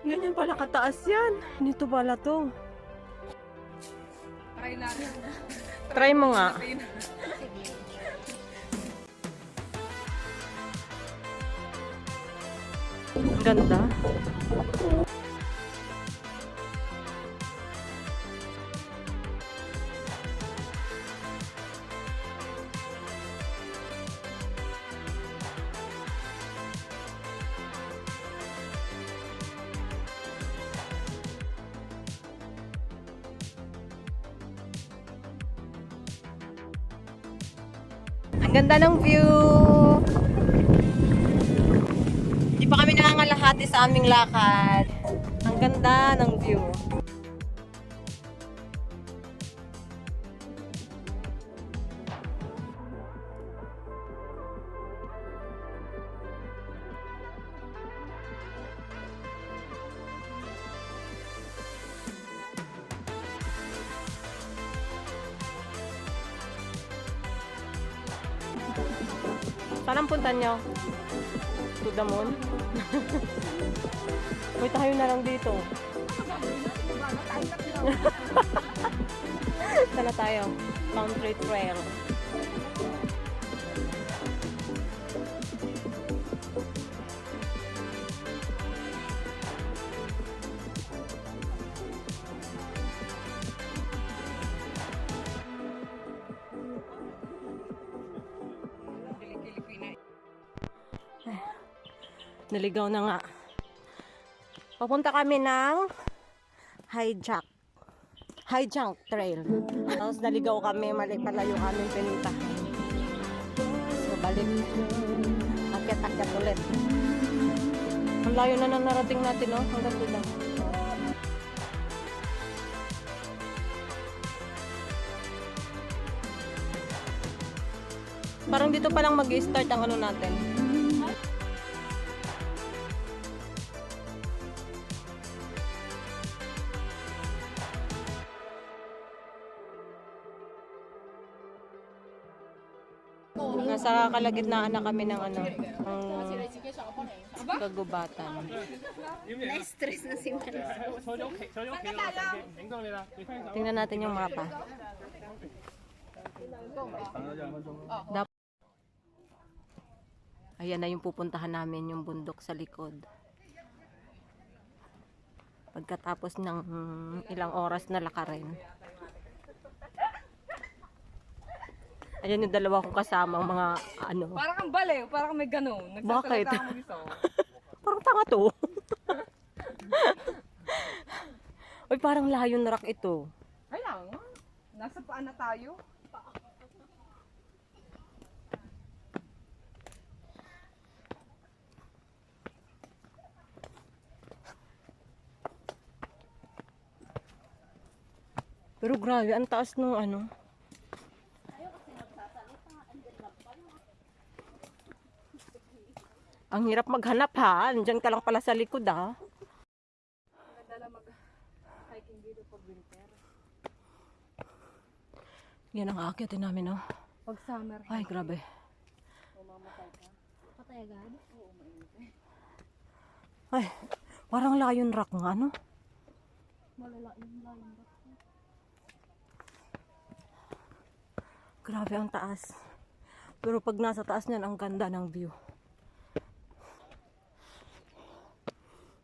Ganyan pala kataas yan. Dito pala to. Try natin. Try mo nga. Ang ganda. Ang ganda ng view. Di pa kami nangangalahati sa aming lakad. Ang ganda ng view. Saan ang punta nyo? To the moon? Uy, tayo na lang dito. Saan na tayo? Country Trail. Naligaw na nga. Papunta kami ng Highjunk Trail. Tapos naligaw kami, mali pala yung aming pinunta. So balik. Akyat-akyat ulit. Ang layo na narating natin, no? Hanggang doon lang. Parang dito pa lang mag-i-start ang ano natin. Nasa kalagitnaan na kami ng ano, kagubatan. Na-stress na si Maris. Tingnan natin yung mapa. Ayan na yung pupuntahan namin, yung bundok sa likod. Pagkatapos ng ilang oras na lakarin. Ayan yung dalawa kong kasama, mga ano. Parang kang baliw, parang may ganun. Bakit? Nagsasalita mo dito. Parang tanga to. Uy, parang layo na rak ito. Kaya nga. Nasa paan na tayo? Pero grabe, ang taas nung ano. Ang hirap maghanap ha. Nandiyan ka lang pala sa likod ha. Nadala mag-hiking dito pag winter. Yan ang aakyatin namin, no? Pag summer. Ay, grabe. Mamamatay ka. Patay agad? Oo, mainit. Ay, parang Lion Rock nga, no? Malala yung lalim ba? Grabe ang taas. Pero pag nasa taas niyan, ang ganda ng view.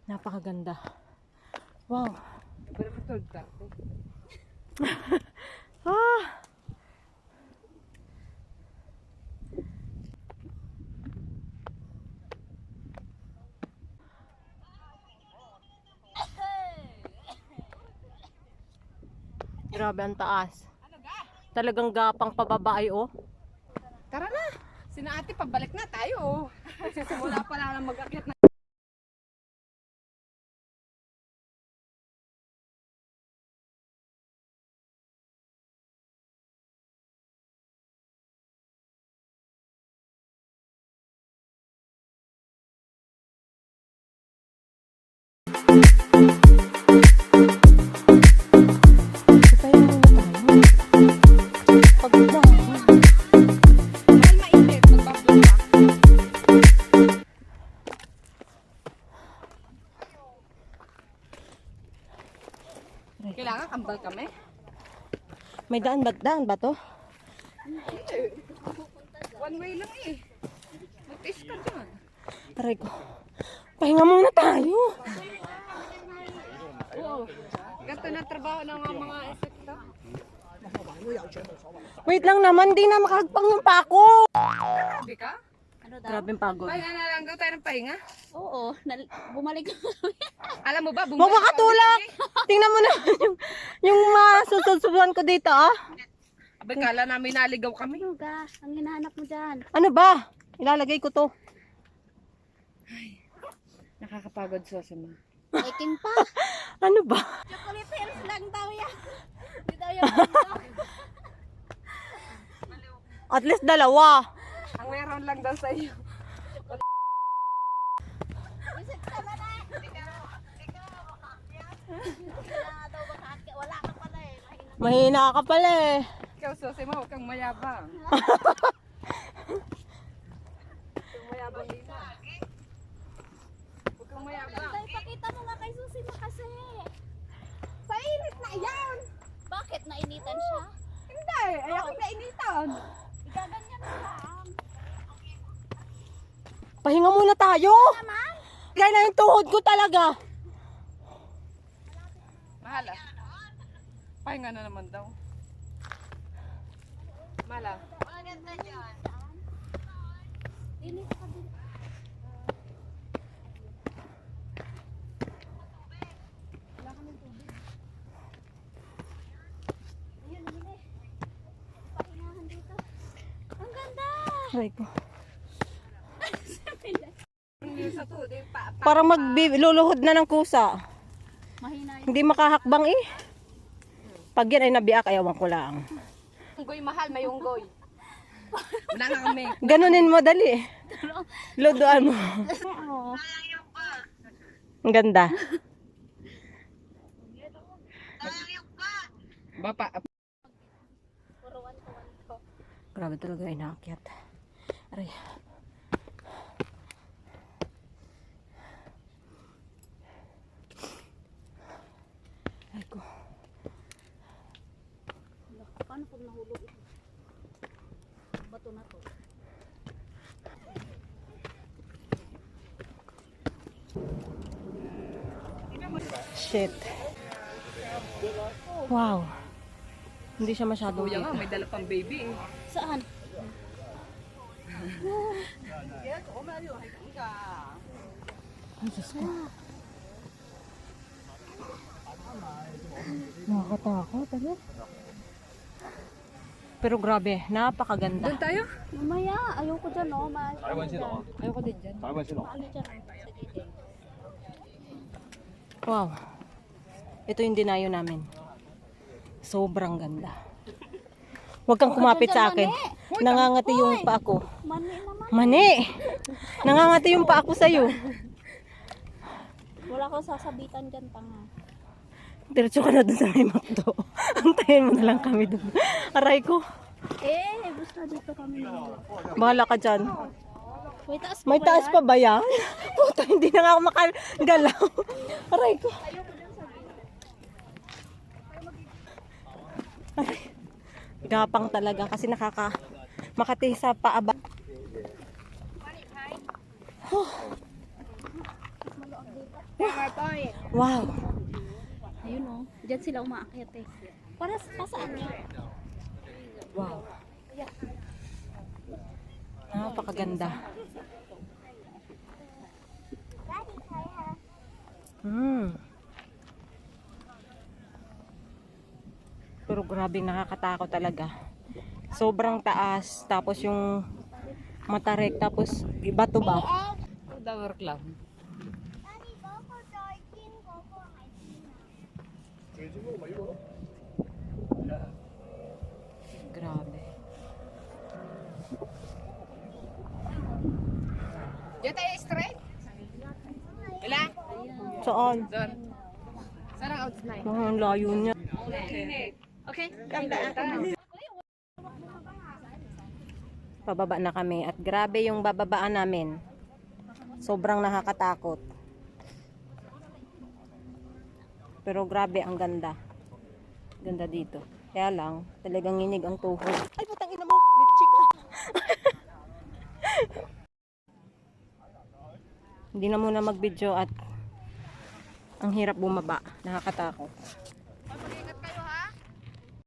Napakaganda. Wow. Pero third party. Ah! Grabe ang taas. Talagang gapang pababae, oh. Tara na! Sina ate, pabalik na tayo. Simula pa lang mag-akyat na. ambal kami. May daan ba to? One way lang eh. Mag-taste ka dyan. Aray ko. Pahinga muna tayo. Oo. Ganito na trabaho ng mga insekto. Wait lang naman, di na makahagpang yung pako. Sabi ka? Ano daw? Grabing pagod. Pahinga na lang daw tayo ng pahinga. Oo, bumalik na kami. Alam mo ba, Huwag makatulak! Tingnan mo na yung mga susunod ko dito, ah. Abay, kala namin naligaw kami. Ano ga? Ang hinahanap mo dyan. Ano ba? Ilalagay ko to. Nakakapagod sa sama. Hiking pa. Ano ba? Chocolate hills lang daw yan. Hindi daw yan. At least dalawa. Ang meron lang daw sa iyo. Isip ka na na. Wala ka pala eh. Mahina ka pala eh. Ikaw, Susi mo, huwag kang mayabang. Huwag mayabang dito. Huwag kang mayabang. Tay, pakita mo nga kay Susi mo kasi. Sa init na yan! Bakit nainitan siya? Hindi, ayoko na initan. Igaganyan mo lang. Pahinga muna tayo. Kaya na yung tuhod ko talaga. Mahal ah. Pahinga na naman daw. Mahal ah. Inis ka din. Wala kami tubig. Ayun, huli. Pahingahan dito. Ang ganda! Aray ko. Sa to, di pa. Parang magluluhod na ng kusa. Mahina yun. Hindi makahakbang eh. Pag yan ay nabiak, ayawan ko lang. Unggoy mahal, may unggoy. Wala nga kami. Ganunin mo, dali. Ludoan mo. Oo. Ang ganda. Bapa, Puro one to. Grabe talaga ay naakyat. Aray. Ay ko. Paano pag nahulog ito? Bato na to. Shit. Wow. Hindi siya masyadong kuya nga, kita. may dala pang baby eh. Saan? Ay, Diyos ko. Nakakatakot, ano? Pero grabe, napakaganda. Doon tayo? Mamaya, ayoko dyan, oh. Ayoko Ayoko din dyan. Ano dyan, oh. Sa gilid. Wow. Ito yung dinayo namin. Sobrang ganda. Huwag kang kumapit sa akin. Nangangati yung paa ko. Mani naman. Mani! Nangangati yung paa ko sa'yo. Wala ko sasabitan dyan, tanga. Diretso ka na dun sa may McDo. Antayin mo na lang kami dun. Aray ko. Gusto dito kami. Bahala ka dyan. May taas May taas pa ba yan? Puta, hindi na nga ako makagalaw. Aray ko. Aray. Gapang talaga kasi makati sa paaba. Wow. Ayun, oh. Diyan sila umaakyat eh. Para saan niya? Wow. Napakaganda. Pero grabe nakakatakot talaga. Sobrang taas. Tapos yung matarek. Tapos bato ba? Tower Club. Grabe. Diyan tayo straight? Wala? Saan? Doon. Saan ang outside? Ang layo niya. Okay, ganda. Pababa na kami. At grabe yung bababaan namin. Sobrang nakakatakot. Pero grabe ang ganda. Ganda dito. Kaya lang, talagang nginig ang tuhod. Ay, putang ina mo! Litchik ka! Hindi na muna mag-video at ang hirap bumaba. Nakakatakot.